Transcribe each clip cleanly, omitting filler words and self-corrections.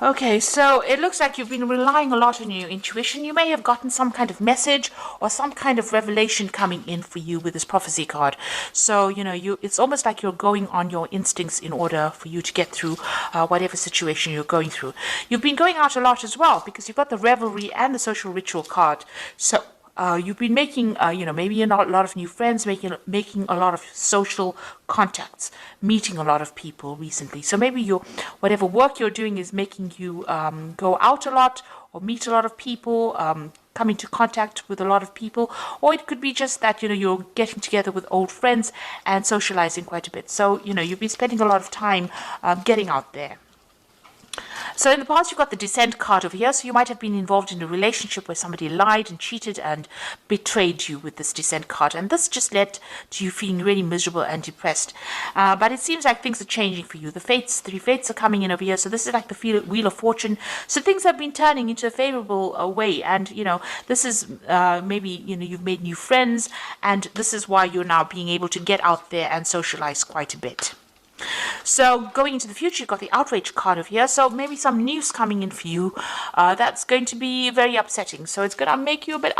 Okay, so it looks like you've been relying a lot on your intuition. You may have gotten some kind of message or some kind of revelation coming in for you with this prophecy card. So, it's almost like you're going on your instincts in order for you to get through whatever situation you're going through. You've been going out a lot as well because you've got the revelry and the social ritual card. So, you've been making, maybe a lot of new friends, making a lot of social contacts, meeting a lot of people recently. So maybe whatever work you're doing is making you go out a lot or meet a lot of people, come into contact with a lot of people, or it could be just that you're getting together with old friends and socializing quite a bit. So you've been spending a lot of time getting out there. So in the past, you've got the Descent card over here. So you might have been involved in a relationship where somebody lied and cheated and betrayed you with this Descent card. And this just led to you feeling really miserable and depressed. But it seems like things are changing for you. The three fates are coming in over here. So this is like the Wheel of Fortune. So things have been turning into a favorable way. And, this is maybe, you've made new friends. And this is why you're now being able to get out there and socialize quite a bit. So going into the future, you've got the outrage card over here. So maybe some news coming in for you that's going to be very upsetting. So it's going to make you a bit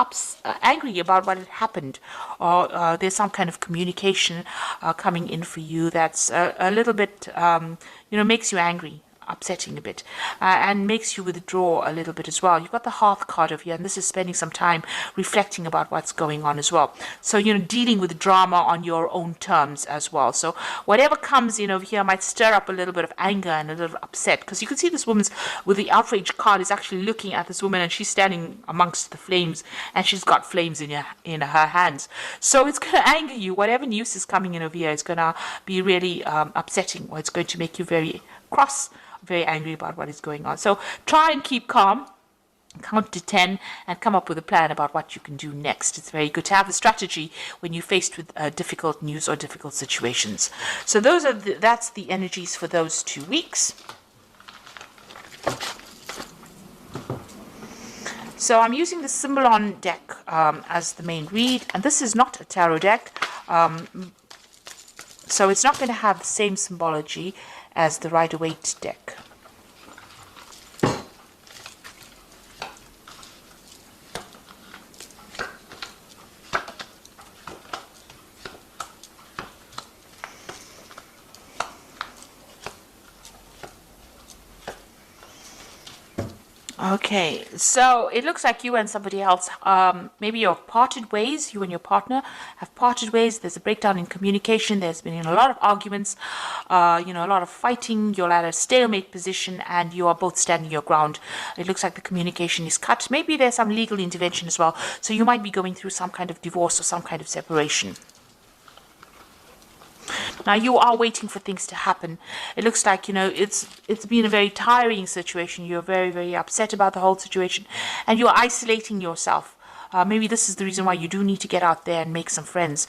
angry about what had happened. Or there's some kind of communication coming in for you that's a little bit, makes you angry. Upsetting a bit and makes you withdraw a little bit as well. You've got the Hearth card over here, and this is spending some time reflecting about what's going on as well. So dealing with drama on your own terms as well. So whatever comes in over here might stir up a little bit of anger and a little upset, because you can see this woman's with the outrage card is actually looking at this woman, and she's standing amongst the flames, and she's got flames in her hands. So it's going to anger you. Whatever news is coming in over here is going to be really upsetting, or it's going to make you very cross, very angry about what is going on. So try and keep calm, count to 10, and come up with a plan about what you can do next. It's very good to have a strategy when you're faced with difficult news or difficult situations. So that's the energies for those 2 weeks. So I'm using the Symbolon deck as the main read, and this is not a tarot deck. So it's not going to have the same symbology as the Rider-Waite deck. Okay, so it looks like you and somebody else, maybe you're parted ways, you and your partner have parted ways. There's a breakdown in communication. There's been a lot of arguments, a lot of fighting. You're at a stalemate position and you are both standing your ground. It looks like the communication is cut. Maybe there's some legal intervention as well. So you might be going through some kind of divorce or some kind of separation. Now you are waiting for things to happen. It looks like, it's been a very tiring situation. You're very, very upset about the whole situation, and you're isolating yourself. Maybe this is the reason why you do need to get out there and make some friends.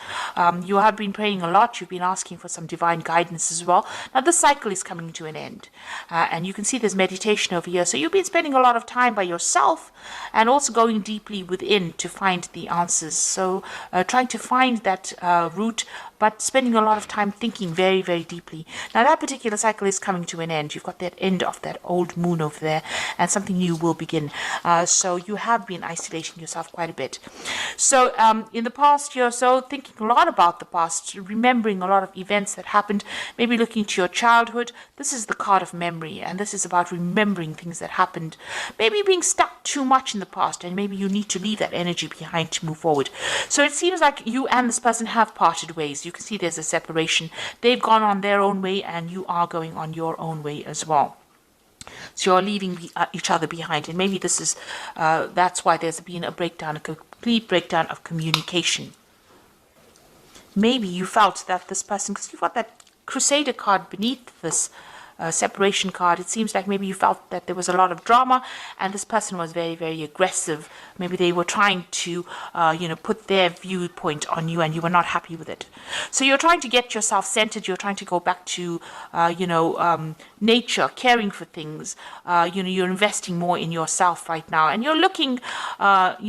You have been praying a lot. You've been asking for some divine guidance as well. Now, this cycle is coming to an end. And you can see there's meditation over here. So you've been spending a lot of time by yourself and also going deeply within to find the answers. So trying to find that root, but spending a lot of time thinking very, very deeply. Now, that particular cycle is coming to an end. You've got that end of that old moon over there, and something new will begin. So you have been isolating yourself quite a bit. So in the past, you're so thinking a lot about the past, remembering a lot of events that happened, maybe looking to your childhood. This is the card of memory, and this is about remembering things that happened, maybe being stuck too much in the past, and maybe you need to leave that energy behind to move forward. So it seems like you and this person have parted ways. You can see there's a separation. They've gone on their own way, and you are going on your own way as well. So you're leaving each other behind, and maybe this is that's why there's been a breakdown, a complete breakdown of communication. Maybe you felt that this person, because you've got that Crusader card beneath this separation card, it seems like maybe you felt that there was a lot of drama, and this person was very, very aggressive. Maybe they were trying to, put their viewpoint on you, and you were not happy with it. So you're trying to get yourself centered. You're trying to go back to, nature, caring for things. You're investing more in yourself right now, and you're looking, at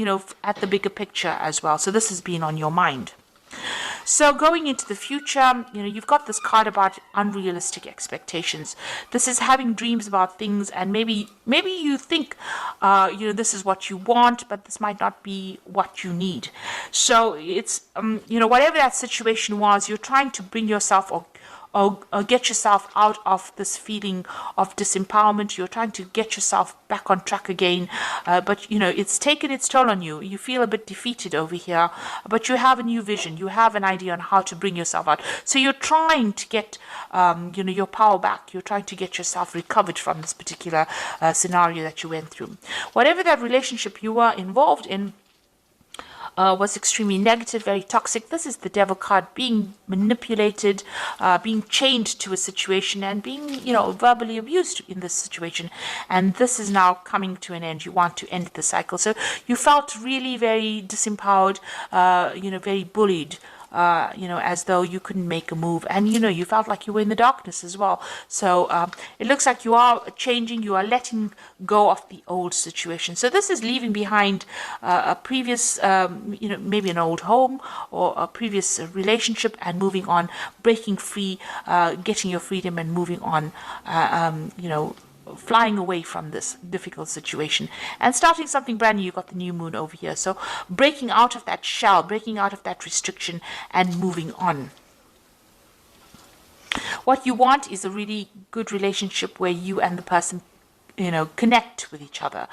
the bigger picture as well. So this has been on your mind. So going into the future, you've got this card about unrealistic expectations. This is having dreams about things, and maybe you think, this is what you want, but this might not be what you need. So it's, whatever that situation was, you're trying to bring yourself or get yourself out of this feeling of disempowerment. You're trying to get yourself back on track again, but it's taken its toll on you. You feel a bit defeated over here, but you have a new vision. You have an idea on how to bring yourself out. So you're trying to get your power back. You're trying to get yourself recovered from this particular scenario that you went through. Whatever that relationship you were involved in was extremely negative, very toxic. This is the devil card, being manipulated, being chained to a situation, and being, verbally abused in this situation. And this is now coming to an end. You want to end the cycle. So you felt really very disempowered, very bullied. As though you couldn't make a move, and you felt like you were in the darkness as well. So it looks like you are changing, you are letting go of the old situation. So this is leaving behind a previous, maybe an old home or a previous relationship, and moving on, breaking free, getting your freedom and moving on, flying away from this difficult situation and starting something brand new. You've got the new moon over here. So breaking out of that shell, breaking out of that restriction and moving on. What you want is a really good relationship where you and the person connect with each other.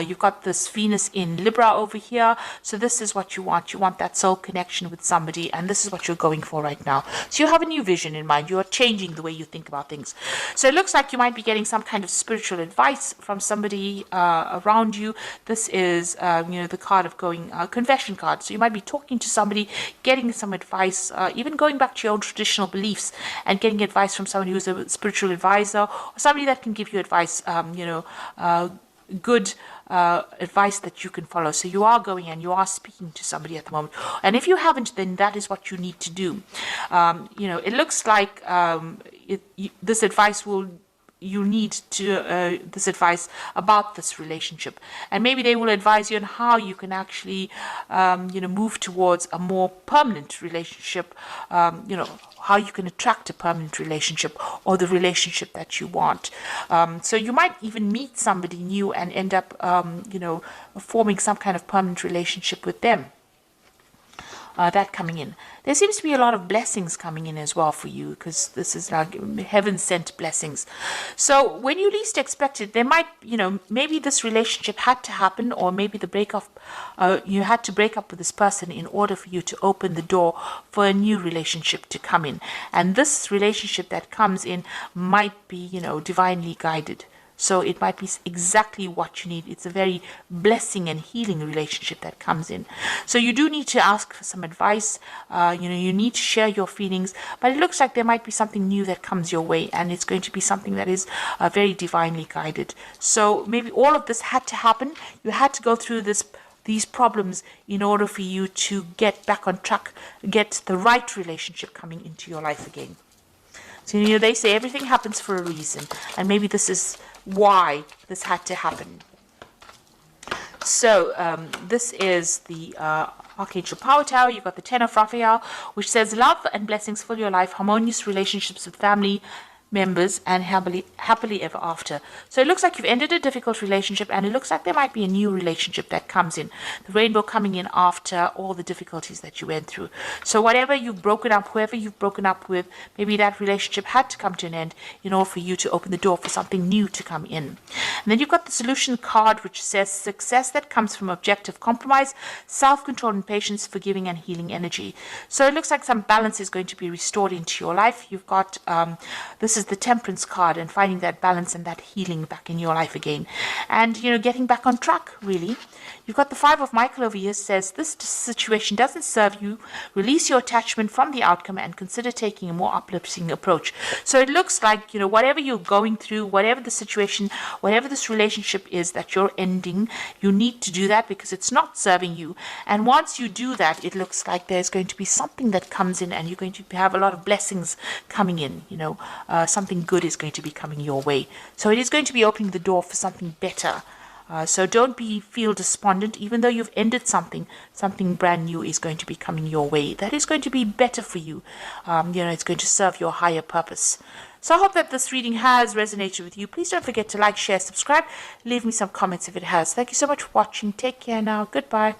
You've got this Venus in Libra over here. So this is what you want. You want that soul connection with somebody, and this is what you're going for right now. So you have a new vision in mind. You are changing the way you think about things. So it looks like you might be getting some kind of spiritual advice from somebody around you. This is, the card of going, confession card. So you might be talking to somebody, getting some advice, even going back to your own traditional beliefs and getting advice from someone who's a spiritual advisor, or somebody that can give you advice, good advice that you can follow. So you are going and you are speaking to somebody at the moment. And if you haven't, then that is what you need to do. It looks like this advice you need to this advice about this relationship, and maybe they will advise you on how you can actually move towards a more permanent relationship, how you can attract a permanent relationship or the relationship that you want. So you might even meet somebody new and end up forming some kind of permanent relationship with them. That coming in. There seems to be a lot of blessings coming in as well for you, because this is like heaven-sent blessings. So when you least expect it, there might, maybe this relationship had to happen, or maybe the breakup, you had to break up with this person in order for you to open the door for a new relationship to come in. And this relationship that comes in might be, divinely guided. So it might be exactly what you need. It's a very blessing and healing relationship that comes in. So you do need to ask for some advice. You need to share your feelings. But it looks like there might be something new that comes your way, and it's going to be something that is very divinely guided. So maybe all of this had to happen. You had to go through these problems in order for you to get back on track, get the right relationship coming into your life again. So, they say everything happens for a reason, and maybe this is why this had to happen. So, this is the Archangel Power Tower. You've got the Ten of Raphael, which says love and blessings fill your life, harmonious relationships with family members, and happily ever after. So it looks like you've ended a difficult relationship, and it looks like there might be a new relationship that comes in. The rainbow coming in after all the difficulties that you went through. So whatever you've broken up, whoever you've broken up with, maybe that relationship had to come to an end in order for you to open the door for something new to come in. And then you've got the solution card, which says success that comes from objective compromise, self-control and patience, forgiving and healing energy. So it looks like some balance is going to be restored into your life. You've got this is the Temperance card, and finding that balance and that healing back in your life again, and getting back on track, really. You've got the Five of Michael over here, says this situation doesn't serve you. Release your attachment from the outcome and consider taking a more uplifting approach. So it looks like whatever you're going through, whatever the situation, whatever this relationship is that you're ending, you need to do that because it's not serving you. And once you do that, it looks like there's going to be something that comes in, and you're going to have a lot of blessings coming in. Something good is going to be coming your way. So it is going to be opening the door for something better So don't feel despondent, even though you've ended something. Something brand new is going to be coming your way. That is going to be better for you. It's going to serve your higher purpose. So I hope that this reading has resonated with you. Please don't forget to like, share, subscribe. Leave me some comments if it has. Thank you so much for watching. Take care now. Goodbye.